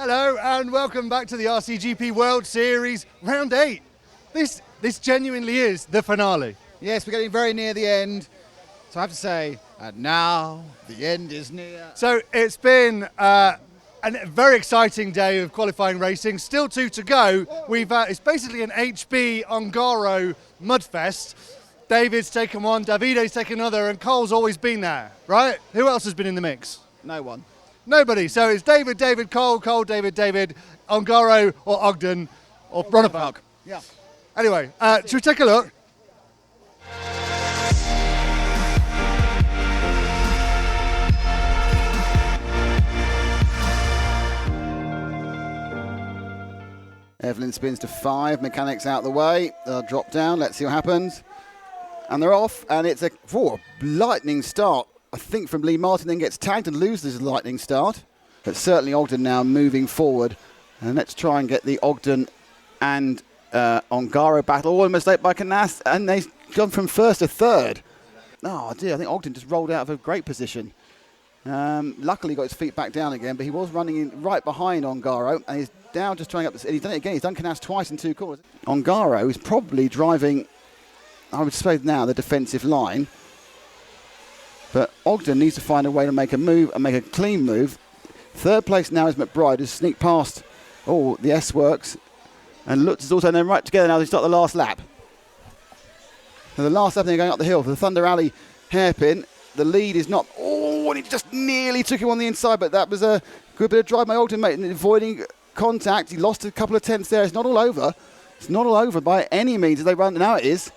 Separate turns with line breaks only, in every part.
Hello and welcome back to the RCGP World Series Round 8. This genuinely is the finale.
Yes, we're getting very near the end. So I have to say, and now the end is near.
So it's been a very exciting day of qualifying racing. Still 2 to go. It's basically an HB Ongaro mudfest. David's taken one, Davide's taken another, and Cole's always been there, right? Who else has been in the mix?
No one.
Nobody. So it's David, Cole, David, Ongaro or Ogden or Ronnepark.
Yeah.
Anyway, should we take a look?
Evelyn spins to 5, mechanics out the way. They'll drop down, let's see what happens. And they're off, and it's a lightning start. I think from Lee Martin, then gets tagged and loses the lightning start. But certainly Ogden now moving forward. And let's try and get the Ogden and Ongaro battle. Oh, a mistake by Canas, and they've gone from first to third. Oh dear, I think Ogden just rolled out of a great position. Luckily got his feet back down again, but he was running in right behind Ongaro, and he's now just trying up the... He's done it again, he's done Canas twice in 2 corners. Ongaro is probably driving, I would say now, the defensive line. But Ogden needs to find a way to make a move and make a clean move. Third place now is McBride, who's sneaked past the S-Works. And Lutz is also then right together now to start the last lap. So the last lap they're going up the hill for the Thunder Alley hairpin. The lead is not... Oh, and he just nearly took him on the inside, but that was a good bit of drive by Ogden, mate, avoiding contact. He lost a couple of tenths there. It's not all over. It's not all over by any means as they run. Now it is.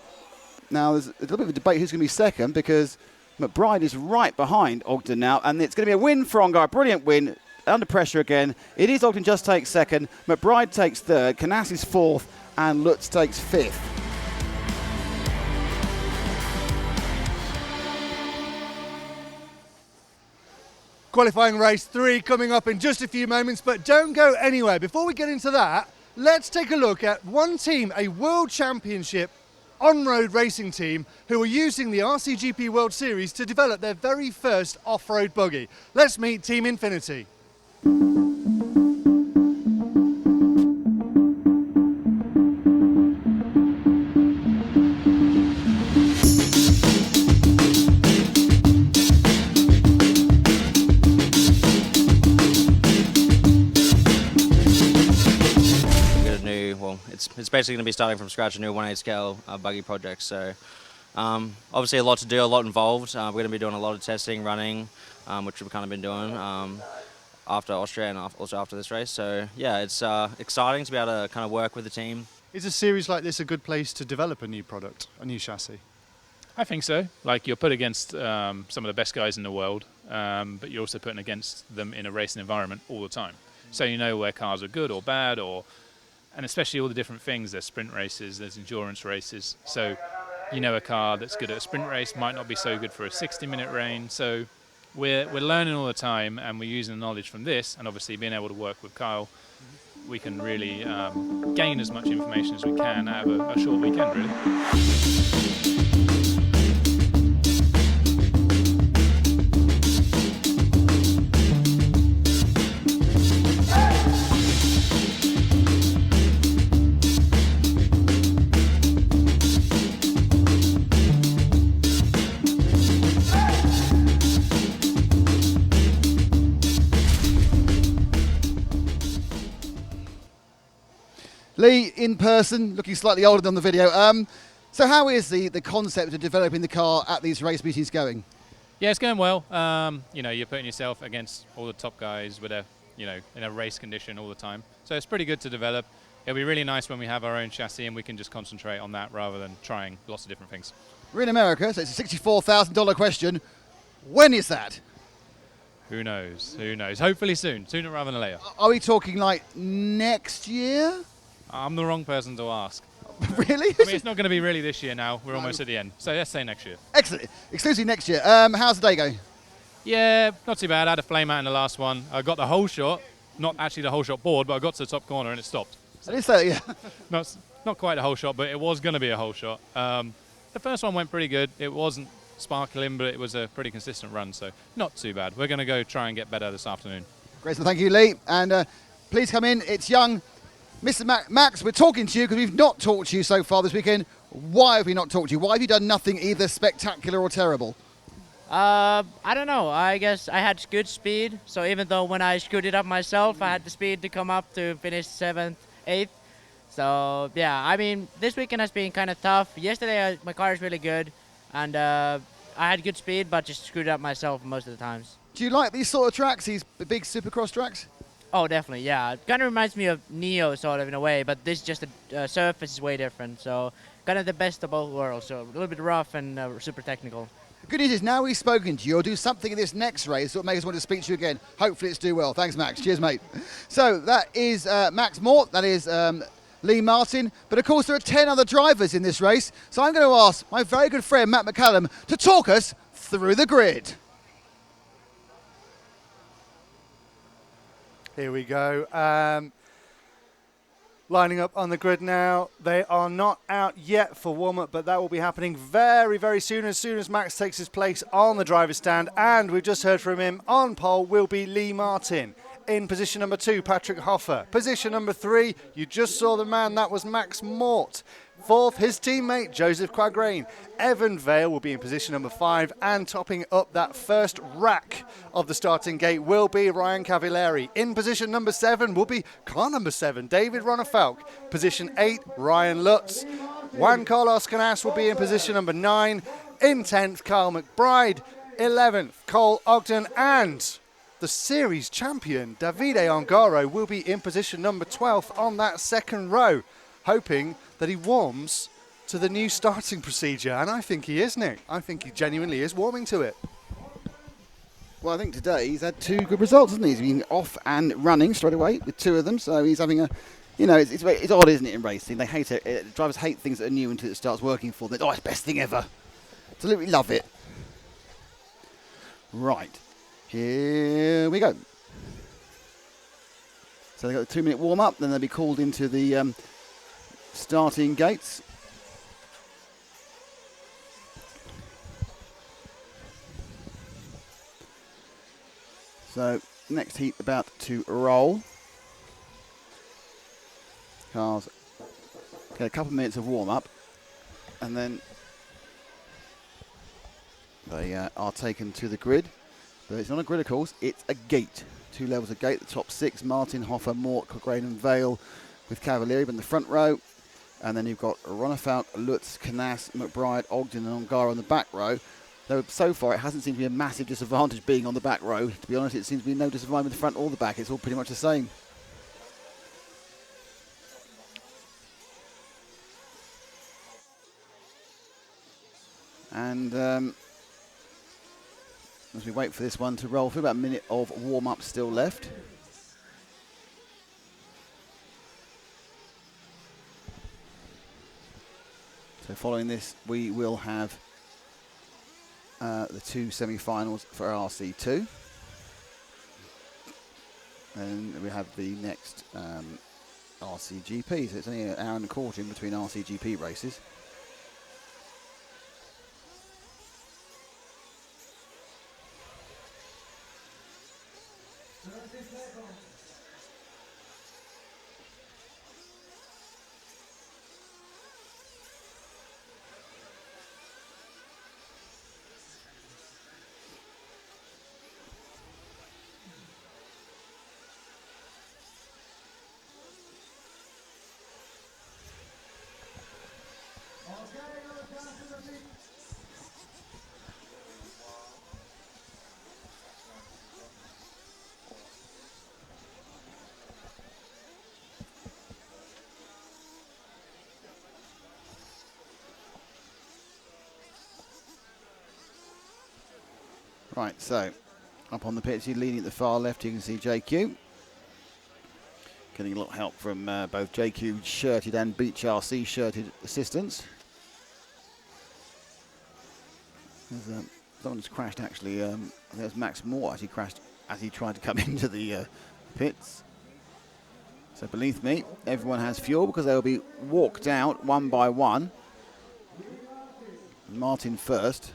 Now there's a little bit of a debate who's going to be second because McBride is right behind Ogden now, and it's going to be a win for Ongaro. Brilliant win. Under pressure again. It is Ogden just takes second. McBride takes third. Canas is fourth, and Lutz takes fifth.
Qualifying race 3 coming up in just a few moments, but don't go anywhere. Before we get into that, let's take a look at one team, a World Championship on-road racing team who are using the RCGP World Series to develop their very first off-road buggy. Let's meet Team Infinity.
It's basically going to be starting from scratch, a new 1/8 scale buggy project. So obviously a lot to do, a lot involved. We're going to be doing a lot of testing, running, which we've kind of been doing after Austria and also after this race. So yeah, it's exciting to be able to kind of work with the team.
Is a series like this a good place to develop a new product, a new chassis?
I think so. Like, you're put against some of the best guys in the world, but you're also putting against them in a racing environment all the time. So you know where cars are good or bad, and especially all the different things. There's sprint races, there's endurance races. So you know a car that's good at a sprint race might not be so good for a 60-minute reign. So we're learning all the time, and we're using the knowledge from this, and obviously being able to work with Kyle, we can really gain as much information as we can out of a short weekend, really.
Lee, in person, looking slightly older than the video. So how is the concept of developing the car at these race meetings going?
Yeah, it's going well. You're putting yourself against all the top guys with in a race condition all the time. So it's pretty good to develop. It'll be really nice when we have our own chassis and we can just concentrate on that rather than trying lots of different things.
We're in America, so it's a $64,000 question. When is that?
Who knows? Who knows? Hopefully soon, sooner rather than later.
Are we talking like next year?
I'm the wrong person to ask.
Really?
I mean, it's not going to be really this year now. We're almost at the end. So let's say next year.
Excellent. Exclusively next year. How's the day going?
Yeah, not too bad. I had a flame out in the last one. I got the whole shot. Not actually the whole shot board, but I got to the top corner and it stopped.
I did say, yeah.
Not quite a whole shot, but it was going to be a whole shot. The first one went pretty good. It wasn't sparkling, but it was a pretty consistent run, so not too bad. We're going to go try and get better this afternoon.
Great, so thank you, Lee. And please come in. It's young Mr. Max, we're talking to you because we've not talked to you so far this weekend. Why have we not talked to you? Why have you done nothing either spectacular or terrible?
I don't know. I guess I had good speed. So even though when I screwed it up myself, I had the speed to come up to finish 7th, 8th. So yeah, I mean, this weekend has been kind of tough. Yesterday, my car is really good. And I had good speed, but just screwed it up myself most of the times.
Do you like these sort of tracks, these big supercross tracks?
Oh, definitely, yeah. It kind of reminds me of Neo, sort of, in a way, but this just the surface is way different. So kind of the best of both worlds. So a little bit rough and super technical.
The good news is now we've spoken to you, you'll do something in this next race that will make us want to speak to you again. Hopefully it's do well. Thanks, Max. Cheers, mate. So that is Max Mort. That is Lee Martin. But of course there are 10 other drivers in this race. So I'm going to ask my very good friend Matt McCallum to talk us through the grid.
Here we go. Lining up on the grid now. They are not out yet for warm-up, but that will be happening very, very soon as Max takes his place on the driver's stand. And we've just heard from him on pole will be Lee Martin. In position number 2, Patrick Hoffer. Position number 3, you just saw the man, that was Max Mort. 4th, his teammate, Joseph Quagrain. Evan Vale will be in position number 5, and topping up that first rack of the starting gate will be Ryan Cavallari. In position number 7 will be car number 7, David Ronafalk. Position 8, Ryan Lutz. Juan Carlos Canas will be in position number 9. In 10th, Carl McBride. 11th, Cole Ogden, and the series champion, Davide Ongaro, will be in position number 12 on that second row, hoping that he warms to the new starting procedure. And I think he is, Nick. I think he genuinely is warming to it.
Well, I think today he's had 2 good results, hasn't he? He's been off and running straight away with 2 of them. So he's having a, you know, it's odd, isn't it, in racing? They hate it. Drivers hate things that are new until it starts working for them. Oh, it's the best thing ever. Absolutely love it. Right. Here we go. So they've got a 2-minute warm-up, then they'll be called into the starting gates. So next heat about to roll. Cars get a couple of minutes of warm-up, and then they are taken to the grid. But it's not a grid, of course, it's a gate. 2 levels of gate, the top 6, Martin, Hoffer, Mort, Cochrane and Vale with Cavalieri in the front row. And then you've got Ronafalk, Lutz, Canas, McBride, Ogden and Ongaro on the back row. Though so far it hasn't seemed to be a massive disadvantage being on the back row. To be honest, it seems to be no disadvantage with the front or the back. It's all pretty much the same. And as we wait for this one to roll through, about a minute of warm-up still left. So following this, we will have the 2 semi-finals for RC2. And we have the next RCGP. So it's only an hour and a quarter in between RCGP races. Right, so up on the pitch, leading at the far left, you can see JQ. Getting a lot of help from both JQ shirted and Beach RC shirted assistants. Someone just crashed actually. I think it was Max Moore actually crashed as he tried to come into the pits. So beneath me, everyone has fuel because they will be walked out one by one. Martin first.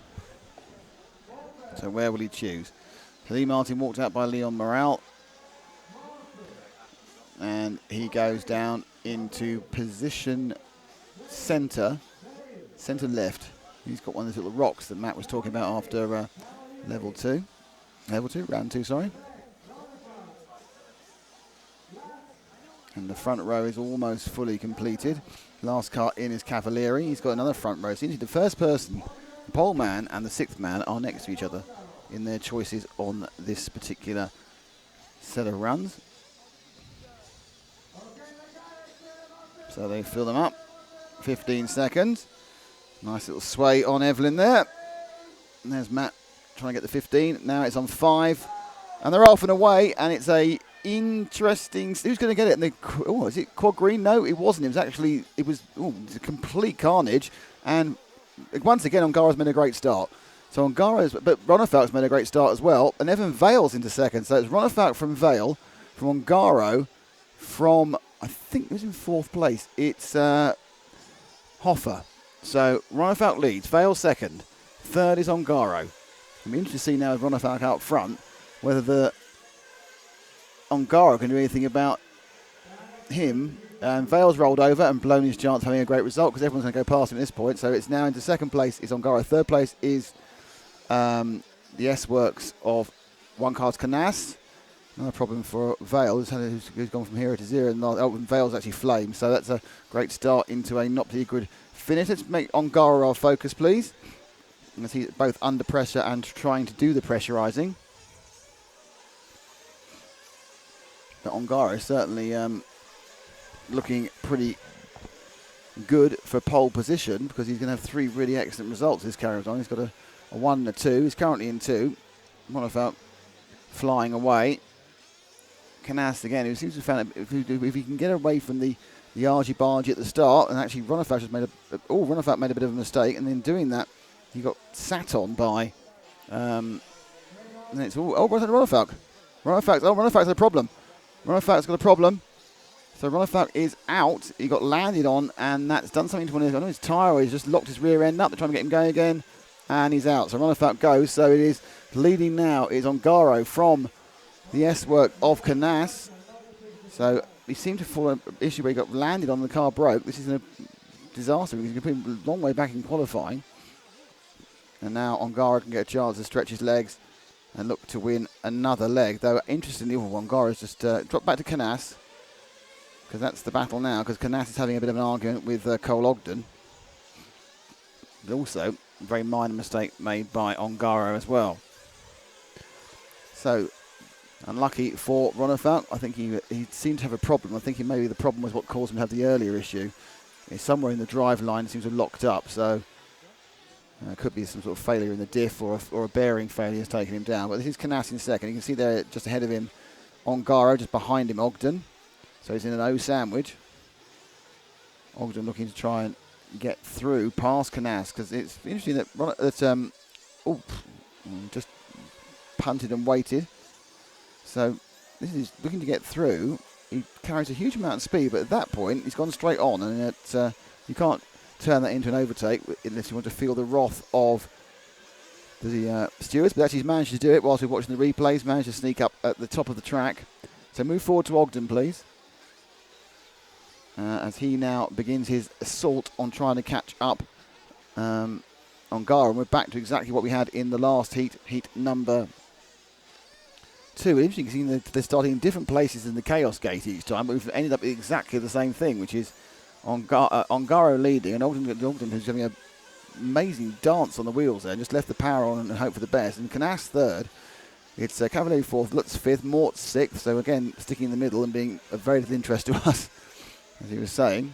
So where will he choose? Lee Martin walked out by Leon Morale. And he goes down into position centre left. He's got one of those little rocks that Matt was talking about after round two, sorry. And the front row is almost fully completed. Last car in is Cavalieri. He's got another front row. So the first person, the pole man and the sixth man, are next to each other in their choices on this particular set of runs. So they fill them up. 15 seconds. Nice little sway on Evelyn there. And there's Matt trying to get the 15. Now it's on 5. And they're off and away. And it's a interesting... Who's going to get it? Is it quad green? No, it wasn't. It was actually... it's a complete carnage. And once again, Ongara's made a great start. So but Ronefalk's made a great start as well. And Evan Vale's into second. So it's Ronefalk from Vale, from Ongaro, from... I think who's in 4th place? It's Hoffer. So Ronefalk leads, Vale second, 3rd is Ongaro. I'm interested to see now with Ronefalk out front whether the Ongaro can do anything about him. And Vale's rolled over and blown his chance of having a great result because everyone's going to go past him at this point. So it's now into 2nd place is Ongaro. 3rd place is the S-Works of One Card's Canas. Another problem for Vale, who's gone from 0 to 0. And Vale's actually Flame, so that's a great start into a not particularly good finish. Let's make Ongaro our focus, please. As he's both under pressure and trying to do the pressurising. But Ongaro is certainly looking pretty good for pole position because he's going to have 3 really excellent results this carries on. He's got a 1 and a 2. He's currently in 2. Ronefalk flying away. Canas again, who seems to have found if he can get away from the argy-bargy at the start, and actually Ronefalk has Ronefalk made a bit of a mistake, and in doing that, he got sat on by, and it's Ronefalk. Ronefalk's got a problem. Ronefalk's got a problem. So Ronefalk is out. He got landed on, and that's done something to one of his tyre, or he's just locked his rear end up. They're trying to get him going again, and he's out. So Ronefalk goes. So it is leading now is Ongaro from the S-Work of Canas. So he seemed to fall an issue where he got landed on, the car broke. This is a disaster because he can put him a long way back in qualifying. And now Ongaro can get a chance to stretch his legs and look to win another leg. Though, interestingly, Ongaro has just dropped back to Canas because that's the battle now, because Canas is having a bit of an argument with Cole Ogden. But also, a very minor mistake made by Ongaro as well. So, unlucky for Ronefalk. I think he seemed to have a problem. I think maybe the problem was what caused him to have the earlier issue. It's somewhere in the drive line, it seems to have locked up. So, it could be some sort of failure in the diff or a bearing failure has taken him down. But this is Canas in second. You can see there just ahead of him, Ongaro, just behind him, Ogden. So he's in an O sandwich. Ogden looking to try and get through past Canas, because it's interesting that just punted and waited. So this is looking to get through. He carries a huge amount of speed, but at that point he's gone straight on, and you can't turn that into an overtake unless you want to feel the wrath of the stewards. But actually he's managed to do it whilst we're watching the replays. Managed to sneak up at the top of the track. So move forward to Ogden, please. As he now begins his assault on trying to catch up on Ongaro. And we're back to exactly what we had in the last heat number 2. Interesting to see they're starting in different places in the Chaos Gate each time, but we've ended up with exactly the same thing, which is Ongaro leading, and Ogden who's having an amazing dance on the wheels there, and just left the power on and hope for the best. And Canas third. It's Cavalieri fourth, Lutz fifth, Mort sixth. So again, sticking in the middle and being of very little interest to us, as he was saying.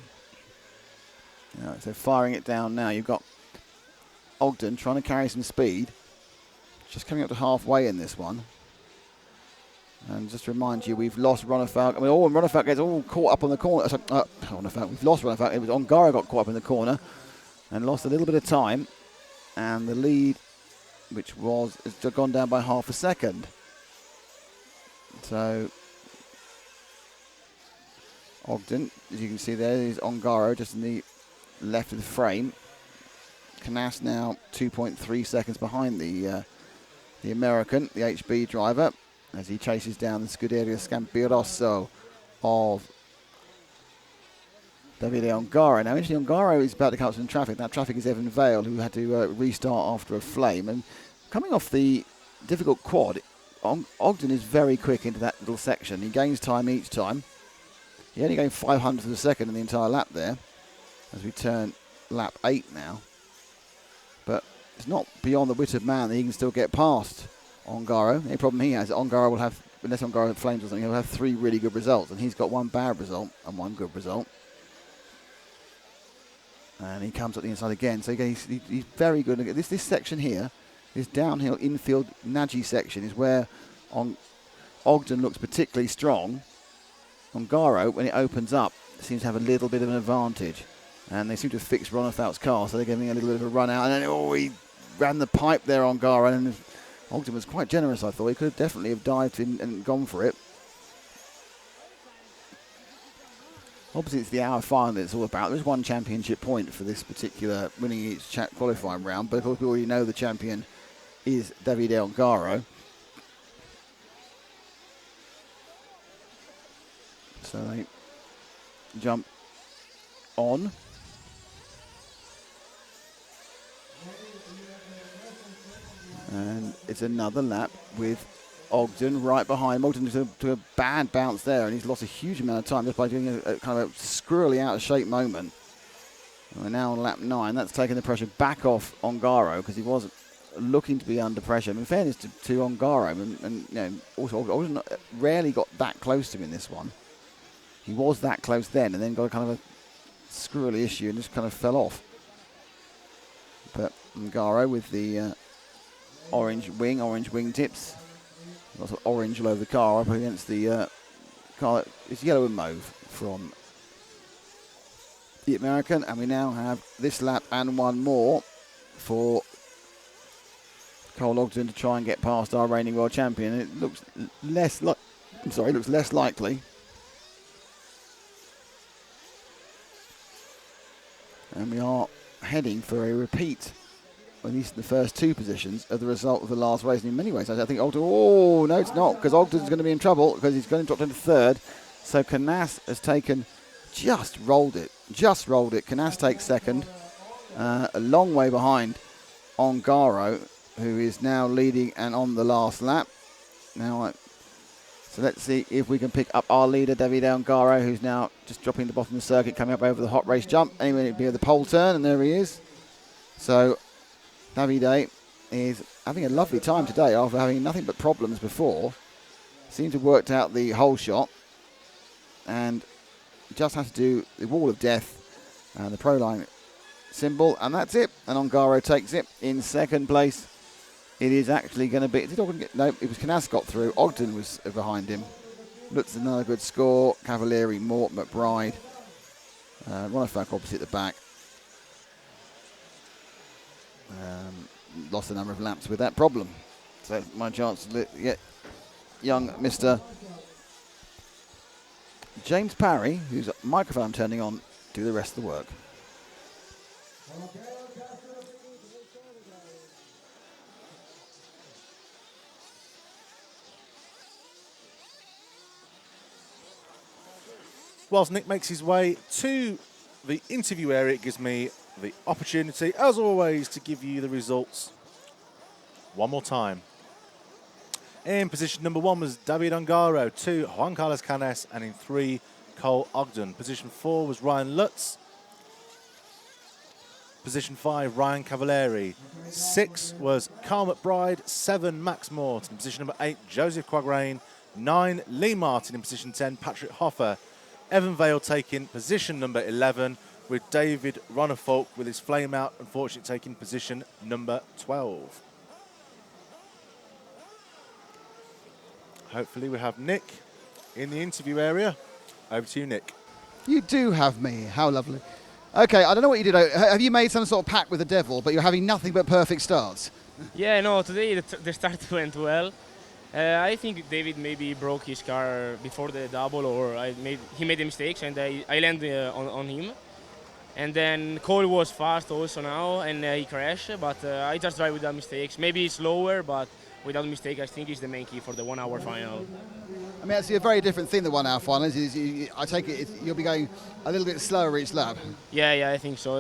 So firing it down now. You've got Ogden trying to carry some speed. Just coming up to halfway in this one. And just to remind you, we've lost Ronefalk. Ronefalk gets all caught up on the corner. We've lost Ronefalk. It was Ongaro got caught up in the corner and lost a little bit of time. And the lead, which has gone down by half a second. So Ogden, as you can see there, is Ongaro just in the left of the frame. Canas now 2.3 seconds behind the American, the HB driver, as he chases down the Scuderia Scampirosso of Davide Ongaro. Now, actually, Ongaro is about to come up some traffic. That traffic is Evan Vale, who had to restart after a flame. And coming off the difficult quad, Ogden is very quick into that little section. He gains time each time. He only gained 500th of a second in the entire lap there, as we turn lap 8 now. But it's not beyond the wit of man that he can still get past Ongaro. The only problem he has, Ongaro will have, unless Ongaro flames or something, he'll have 3 really good results, and he's got 1 bad result and 1 good result. And he comes up the inside again, so he's very good. This section here, this downhill infield Nagy section, is where Ogden looks particularly strong. Ongaro, when it opens up, seems to have a little bit of an advantage. And they seem to have fixed Ronnefeldt's car, so they're giving a little bit of a run out. And then, he ran the pipe there on Ongaro, and Ogden was quite generous, I thought. He could have definitely have dived in and gone for it. Obviously, it's the hour final that it's all about. There's 1 championship point for this particular winning each qualifying round, but of course we already know the champion is Davide Ongaro. So they jump on. And it's another lap with Ogden right behind. Ogden to a bad bounce there, and he's lost a huge amount of time just by doing a kind of a squirrely out of shape moment. And we're now on lap 9. That's taken the pressure back off Ongaro, because he was looking to be under pressure. In fairness to Ongaro, and also Ogden rarely got that close to him in this one. He was that close then, and then got a kind of a squirrely issue and just kind of fell off. But Ongaro with the orange wing tips. Lots of orange all over the car, up against the car. It's yellow and mauve from the American. And we now have this lap and 1 more for Cole Ogden to try and get past our reigning world champion. It looks less likely. And we are heading for a repeat, at least in the first 2 positions, of the result of the last race. And in many ways, I think Ogden, no, it's not, because Ogden's going to be in trouble, because he's going to drop down to 3rd. So Canas has taken, just rolled it. Canas takes 2nd, a long way behind Ongaro, who is now leading and on the last lap. So let's see if we can pick up our leader, Davide Ongaro, who's now just dropping the bottom of the circuit, coming up over the hot race jump. Anyway, it'd be the pole turn, and there he is. So Davide is having a lovely time today after having nothing but problems before. Seems to have worked out the whole shot, and just has to do the wall of death and the Proline symbol, and that's it. And Ongaro takes it in 2nd place. It is actually going to be... No, it was Canas got through. Ogden was behind him. Looks another good score. Cavalieri, Mort, McBride. Ronnefeldt opposite the back. Lost a number of laps with that problem. So my chance to get young Mr. James Parry, whose microphone I'm turning on, do the rest of the work.
Whilst Nick makes his way to the interview area, it gives me the opportunity, as always, to give you the results one more time. In position number 1 was David Ongaro, 2 Juan Carlos Canes, and in 3 Cole Ogden. Position 4 was Ryan Lutz. Position 5 Ryan Cavalieri. 6 was Carl McBride. 7 Max Morton. Position number 8 Joseph Quagrain. 9 Lee Martin. In position 10 Patrick Hoffer. Evan Vale taking position number 11, with David Ronnefeldt with his flame out, unfortunately taking position number 12. Hopefully we have Nick in the interview area. Over to you, Nick.
You do have me. How lovely. Okay, I don't know what you did. Have you made some sort of pact with the devil, but you're having nothing but perfect starts?
Yeah, no, today the start went well. I think David maybe broke his car before the double, or he made the mistakes, and I landed on him. And then Cole was fast also now, and he crashed, but I just drive without mistakes. Maybe slower, but without mistake, I think is the main key for the 1 hour final.
I mean, it's a very different thing, the 1 hour final. I take it you'll be going a little bit slower each lap.
Yeah, I think so.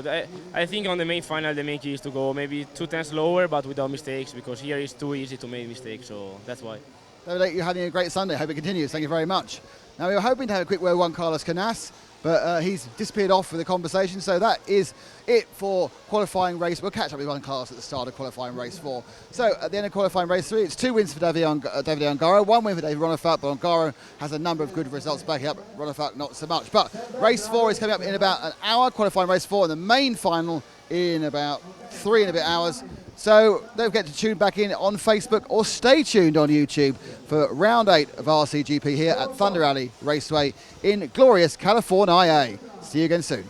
I think on the main final, the main key is to go maybe 2 tenths lower, but without mistakes, because here it's too easy to make mistakes, so that's why.
David, you're having a great Sunday. Hope it continues. Thank you very much. Now, we were hoping to have a quick word with Carlos Canas, but he's disappeared off with the conversation, so that is it for qualifying race. We'll catch up with Juan Carlos at the start of qualifying race 4. So at the end of qualifying race 3, it's 2 wins for David Ongaro, 1 win for David Ronefat, but Ongaro has a number of good results backing up. Ronefat not so much. But race 4 is coming up in about an hour, qualifying race 4, and the main final in about 3 and a bit hours. So don't forget to tune back in on Facebook or stay tuned on YouTube for round 8 of RCGP here at Thunder Alley Raceway in glorious California. See you again soon.